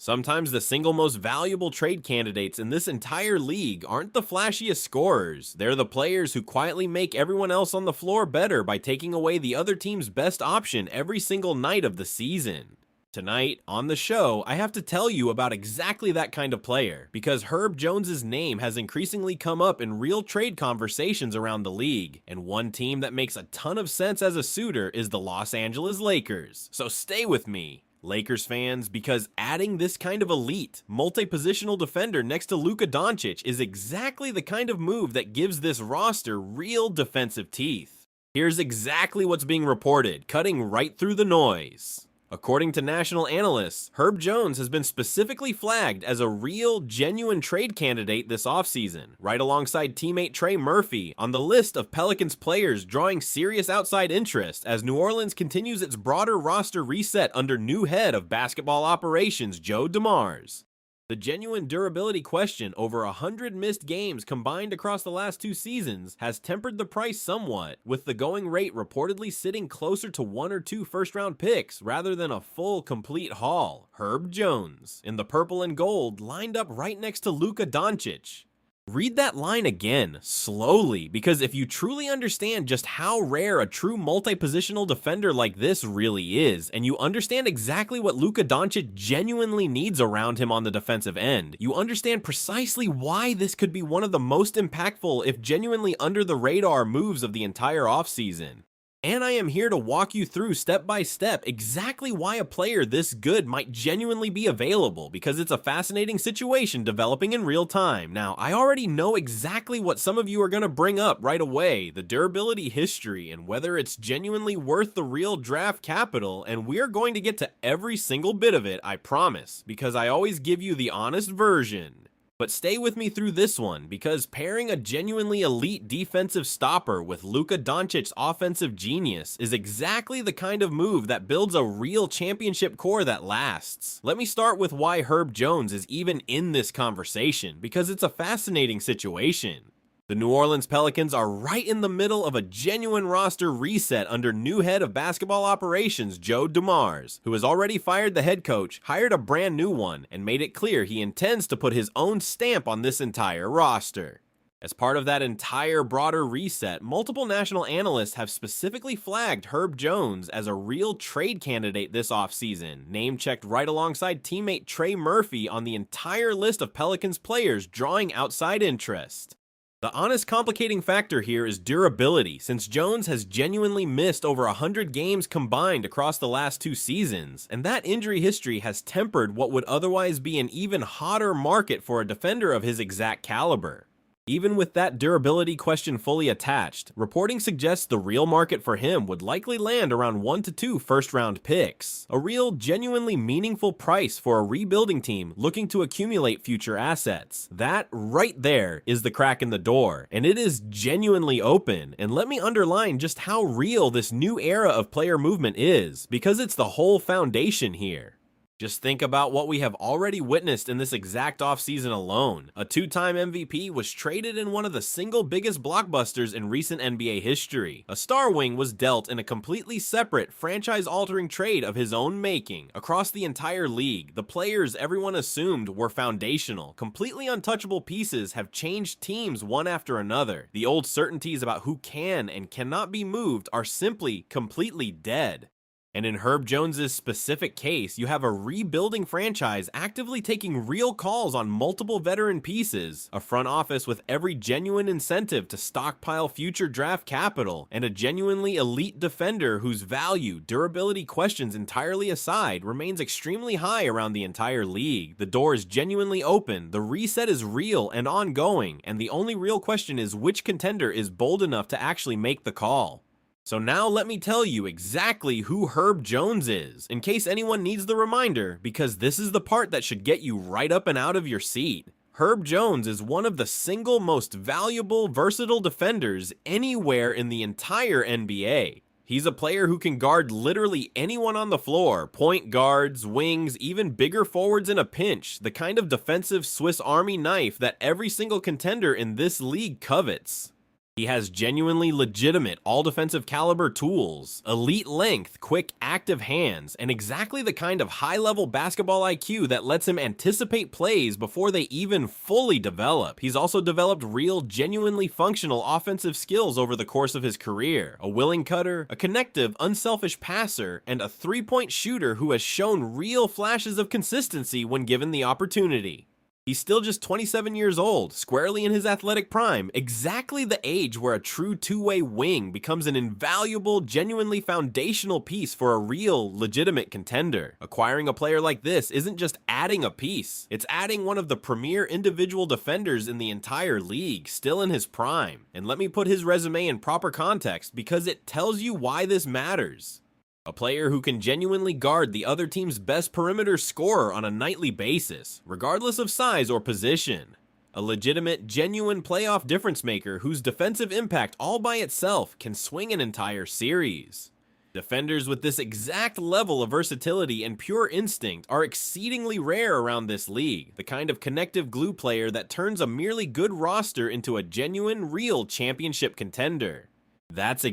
Sometimes the single most valuable trade candidates in this entire league aren't the flashiest scorers. They're the players who quietly make everyone else on the floor better by taking away the other team's best option every single night of the season. Tonight, on the show, I have to tell you about exactly that kind of player, because Herb Jones's name has increasingly come up in real trade conversations around the league, and one team that makes a ton of sense as a suitor is the Los Angeles Lakers. So stay with me, Lakers fans, because adding this kind of elite, multi-positional defender next to Luka Doncic is exactly the kind of move that gives this roster real defensive teeth. Here's exactly what's being reported, cutting right through the noise. According to national analysts, Herb Jones has been specifically flagged as a real, genuine trade candidate this offseason, right alongside teammate Trey Murphy on the list of Pelicans players drawing serious outside interest as New Orleans continues its broader roster reset under new head of basketball operations Joe DeMars. The genuine durability question over 100 missed games combined across the last 2 seasons has tempered the price somewhat, with the going rate reportedly sitting closer to 1 or 2 first-round picks rather than a full, complete haul. Herb Jones, in the purple and gold, lined up right next to Luka Doncic. Read that line again, slowly, because if you truly understand just how rare a true multi-positional defender like this really is, and you understand exactly what Luka Doncic genuinely needs around him on the defensive end, you understand precisely why this could be one of the most impactful, if genuinely under-the-radar moves of the entire offseason. And I am here to walk you through step by step exactly why a player this good might genuinely be available, because it's a fascinating situation developing in real time. Now, I already know exactly what some of you are going to bring up right away, the durability history and whether it's genuinely worth the real draft capital, and we're going to get to every single bit of it, I promise, because I always give you the honest version. But stay with me through this one, because pairing a genuinely elite defensive stopper with Luka Doncic's offensive genius is exactly the kind of move that builds a real championship core that lasts. Let me start with why Herb Jones is even in this conversation, because it's a fascinating situation. The New Orleans Pelicans are right in the middle of a genuine roster reset under new head of basketball operations Joe DeMars, who has already fired the head coach, hired a brand new one, and made it clear he intends to put his own stamp on this entire roster. As part of that entire broader reset, multiple national analysts have specifically flagged Herb Jones as a real trade candidate this offseason, name-checked right alongside teammate Trey Murphy on the entire list of Pelicans players drawing outside interest. The honest complicating factor here is durability, since Jones has genuinely missed over 100 games combined across the last 2 seasons, and that injury history has tempered what would otherwise be an even hotter market for a defender of his exact caliber. Even with that durability question fully attached, reporting suggests the real market for him would likely land around 1 to 2 first-round picks, a real, genuinely meaningful price for a rebuilding team looking to accumulate future assets. That right there is the crack in the door, and it is genuinely open, and let me underline just how real this new era of player movement is, because it's the whole foundation here. Just think about what we have already witnessed in this exact offseason alone. A 2-time MVP was traded in one of the single biggest blockbusters in recent NBA history. A star wing was dealt in a completely separate, franchise-altering trade of his own making. Across the entire league, the players everyone assumed were foundational, completely untouchable pieces have changed teams one after another. The old certainties about who can and cannot be moved are simply completely dead. And in Herb Jones's specific case, you have a rebuilding franchise actively taking real calls on multiple veteran pieces, a front office with every genuine incentive to stockpile future draft capital, and a genuinely elite defender whose value, durability questions entirely aside, remains extremely high around the entire league. The door is genuinely open, the reset is real and ongoing, and the only real question is which contender is bold enough to actually make the call. So now let me tell you exactly who Herb Jones is, in case anyone needs the reminder, because this is the part that should get you right up and out of your seat. Herb Jones is one of the single most valuable, versatile defenders anywhere in the entire NBA. He's a player who can guard literally anyone on the floor, point guards, wings, even bigger forwards in a pinch, the kind of defensive Swiss Army knife that every single contender in this league covets. He has genuinely legitimate all-defensive caliber tools, elite length, quick active hands, and exactly the kind of high-level basketball IQ that lets him anticipate plays before they even fully develop. He's also developed real, genuinely functional offensive skills over the course of his career. A willing cutter, a connective, unselfish passer, and a three-point shooter who has shown real flashes of consistency when given the opportunity. He's still just 27 years old, squarely in his athletic prime, exactly the age where a true two-way wing becomes an invaluable, genuinely foundational piece for a real, legitimate contender. Acquiring a player like this isn't just adding a piece, it's adding one of the premier individual defenders in the entire league, still in his prime. And let me put his resume in proper context because it tells you why this matters. A player who can genuinely guard the other team's best perimeter scorer on a nightly basis, regardless of size or position. A legitimate, genuine playoff difference maker whose defensive impact all by itself can swing an entire series. Defenders with this exact level of versatility and pure instinct are exceedingly rare around this league, the kind of connective glue player that turns a merely good roster into a genuine, real championship contender. That's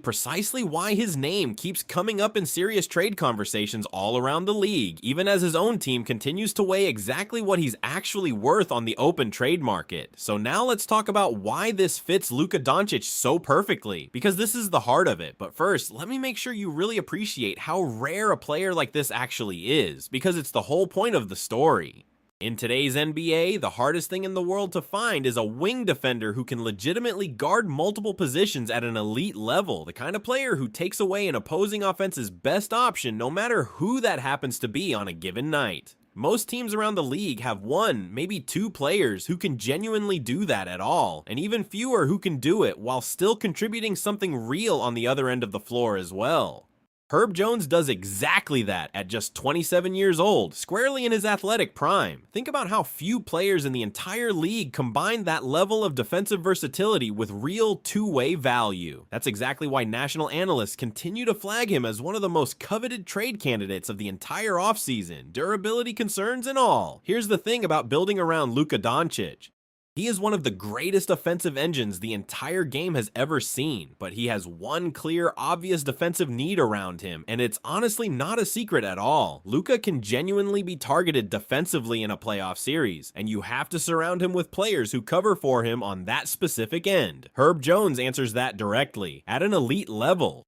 precisely why his name keeps coming up in serious trade conversations all around the league, even as his own team continues to weigh exactly what he's actually worth on the open trade market. So now let's talk about why this fits Luka Doncic so perfectly, because this is the heart of it. But first, let me make sure you really appreciate how rare a player like this actually is, because it's the whole point of the story. In today's NBA, the hardest thing in the world to find is a wing defender who can legitimately guard multiple positions at an elite level, the kind of player who takes away an opposing offense's best option no matter who that happens to be on a given night. Most teams around the league have one, maybe two players who can genuinely do that at all, and even fewer who can do it while still contributing something real on the other end of the floor as well. Herb Jones does exactly that at just 27 years old, squarely in his athletic prime. Think about how few players in the entire league combine that level of defensive versatility with real two-way value. That's exactly why national analysts continue to flag him as one of the most coveted trade candidates of the entire offseason, durability concerns and all. Here's the thing about building around Luka Doncic. He is one of the greatest offensive engines the entire game has ever seen, but he has one clear, obvious defensive need around him, and it's honestly not a secret at all. Luka can genuinely be targeted defensively in a playoff series, and you have to surround him with players who cover for him on that specific end. Herb Jones answers that directly, at an elite level.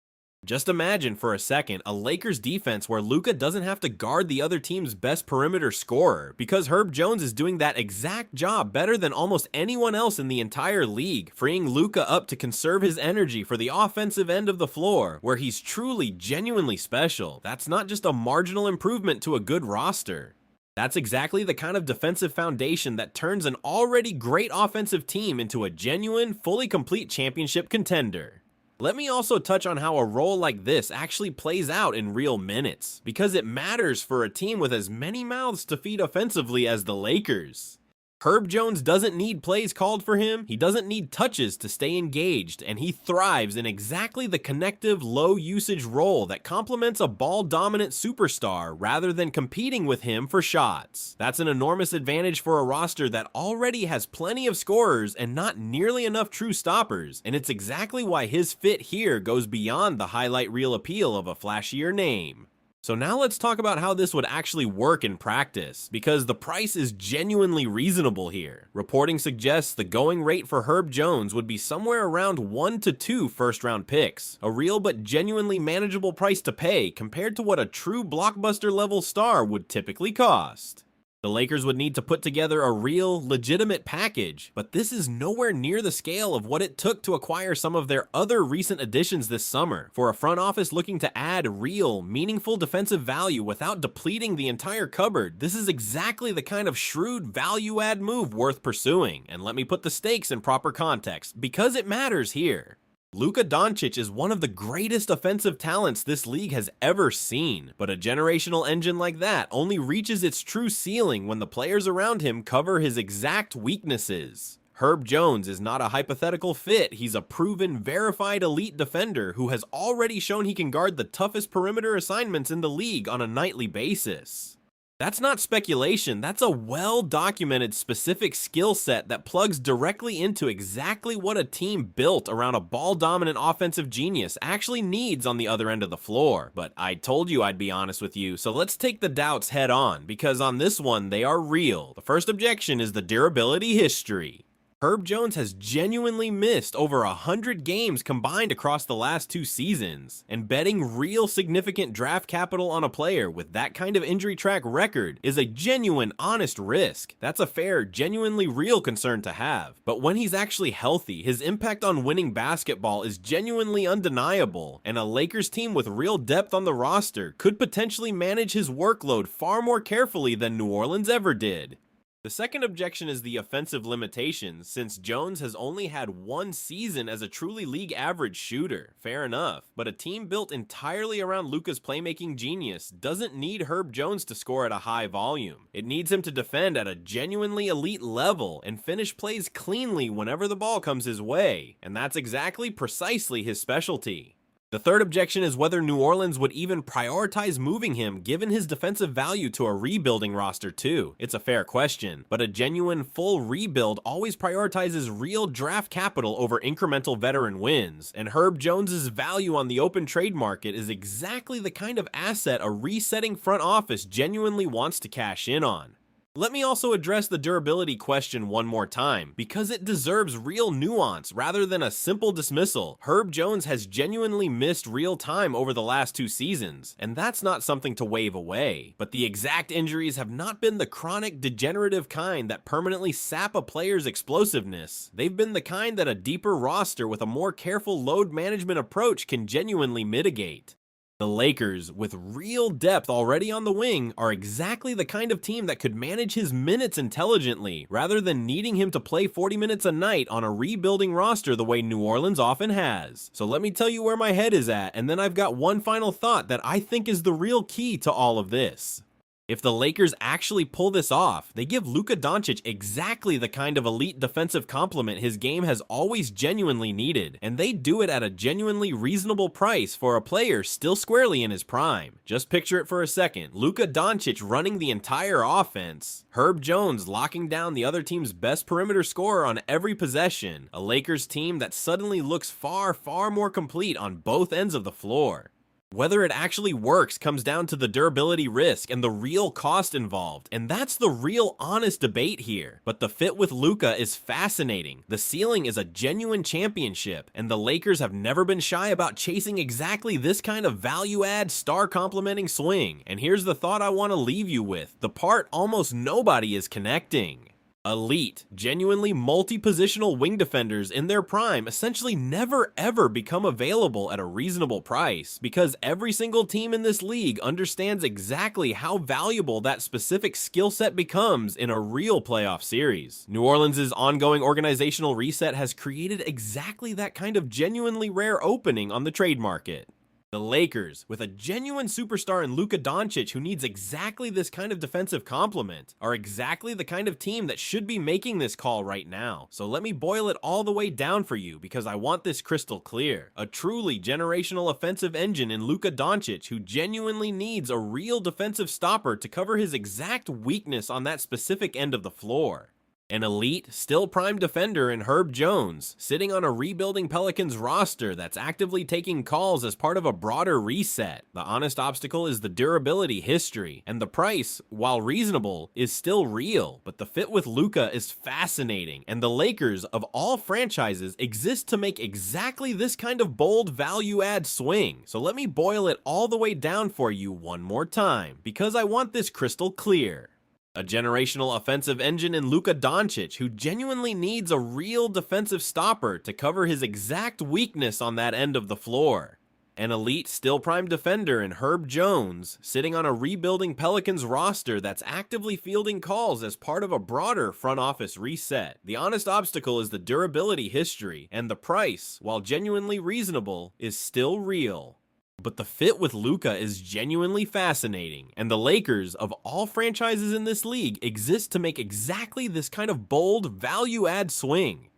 Just imagine for a second a Lakers defense where Luka doesn't have to guard the other team's best perimeter scorer, because Herb Jones is doing that exact job better than almost anyone else in the entire league, freeing Luka up to conserve his energy for the offensive end of the floor, where he's truly, genuinely special. That's not just a marginal improvement to a good roster. That's exactly the kind of defensive foundation that turns an already great offensive team into a genuine, fully complete championship contender. Let me also touch on how a role like this actually plays out in real minutes, because it matters for a team with as many mouths to feed offensively as the Lakers. Herb Jones doesn't need plays called for him, he doesn't need touches to stay engaged, and he thrives in exactly the connective, low-usage role that complements a ball-dominant superstar rather than competing with him for shots. That's an enormous advantage for a roster that already has plenty of scorers and not nearly enough true stoppers, and it's exactly why his fit here goes beyond the highlight reel appeal of a flashier name. So now let's talk about how this would actually work in practice, because the price is genuinely reasonable here. Reporting suggests the going rate for Herb Jones would be somewhere around 1 to 2 first-round picks, a real but genuinely manageable price to pay compared to what a true blockbuster-level star would typically cost. The Lakers would need to put together a real, legitimate package, but this is nowhere near the scale of what it took to acquire some of their other recent additions this summer. For a front office looking to add real, meaningful defensive value without depleting the entire cupboard, this is exactly the kind of shrewd value-add move worth pursuing. And let me put the stakes in proper context, because it matters here. Luka Doncic is one of the greatest offensive talents this league has ever seen, but a generational engine like that only reaches its true ceiling when the players around him cover his exact weaknesses. Herb Jones is not a hypothetical fit, he's a proven, verified elite defender who has already shown he can guard the toughest perimeter assignments in the league on a nightly basis. That's not speculation, that's a well-documented specific skill set that plugs directly into exactly what a team built around a ball-dominant offensive genius actually needs on the other end of the floor. But I told you I'd be honest with you, so let's take the doubts head on, because on this one, they are real. The first objection is the durability history. Herb Jones has genuinely missed over 100 games combined across the last 2 seasons, and betting real significant draft capital on a player with that kind of injury track record is a genuine, honest risk. That's a fair, genuinely real concern to have. But when he's actually healthy, his impact on winning basketball is genuinely undeniable, and a Lakers team with real depth on the roster could potentially manage his workload far more carefully than New Orleans ever did. The second objection is the offensive limitations, since Jones has only had 1 season as a truly league average shooter. Fair enough, but a team built entirely around Luka's playmaking genius doesn't need Herb Jones to score at a high volume. It needs him to defend at a genuinely elite level and finish plays cleanly whenever the ball comes his way, and that's exactly precisely his specialty. The third objection is whether New Orleans would even prioritize moving him given his defensive value to a rebuilding roster too. It's a fair question, but a genuine full rebuild always prioritizes real draft capital over incremental veteran wins, and Herb Jones's value on the open trade market is exactly the kind of asset a resetting front office genuinely wants to cash in on. Let me also address the durability question one more time, because it deserves real nuance rather than a simple dismissal. Herb Jones has genuinely missed real time over the last 2 seasons, and that's not something to wave away. But the exact injuries have not been the chronic, degenerative kind that permanently sap a player's explosiveness. They've been the kind that a deeper roster with a more careful load management approach can genuinely mitigate. The Lakers, with real depth already on the wing, are exactly the kind of team that could manage his minutes intelligently, rather than needing him to play 40 minutes a night on a rebuilding roster the way New Orleans often has. So let me tell you where my head is at, and then I've got one final thought that I think is the real key to all of this. If the Lakers actually pull this off, they give Luka Doncic exactly the kind of elite defensive complement his game has always genuinely needed, and they do it at a genuinely reasonable price for a player still squarely in his prime. Just picture it for a second. Luka Doncic running the entire offense, Herb Jones locking down the other team's best perimeter scorer on every possession, a Lakers team that suddenly looks far, far more complete on both ends of the floor. Whether it actually works comes down to the durability risk and the real cost involved, and that's the real honest debate here. But the fit with Luka is fascinating. The ceiling is a genuine championship, and the Lakers have never been shy about chasing exactly this kind of value-add, star-complementing swing. And here's the thought I want to leave you with, the part almost nobody is connecting. Elite, genuinely multi-positional wing defenders in their prime essentially never ever become available at a reasonable price, because every single team in this league understands exactly how valuable that specific skill set becomes in a real playoff series. New Orleans' ongoing organizational reset has created exactly that kind of genuinely rare opening on the trade market. The Lakers, with a genuine superstar in Luka Doncic who needs exactly this kind of defensive complement, are exactly the kind of team that should be making this call right now. So let me boil it all the way down for you, because I want this crystal clear. A truly generational offensive engine in Luka Doncic who genuinely needs a real defensive stopper to cover his exact weakness on that specific end of the floor. An elite, still prime defender in Herb Jones, sitting on a rebuilding Pelicans roster that's actively taking calls as part of a broader reset. The honest obstacle is the durability history, and the price, while reasonable, is still real. But the fit with Luka is fascinating, and the Lakers, of all franchises, exist to make exactly this kind of bold value-add swing. So let me boil it all the way down for you one more time, because I want this crystal clear. A generational offensive engine in Luka Doncic who genuinely needs a real defensive stopper to cover his exact weakness on that end of the floor. An elite, still prime defender in Herb Jones, sitting on a rebuilding Pelicans roster that's actively fielding calls as part of a broader front office reset. The honest obstacle is the durability history, and the price, while genuinely reasonable, is still real. But the fit with Luka is genuinely fascinating, and the Lakers, of all franchises in this league, exist to make exactly this kind of bold, value-add swing.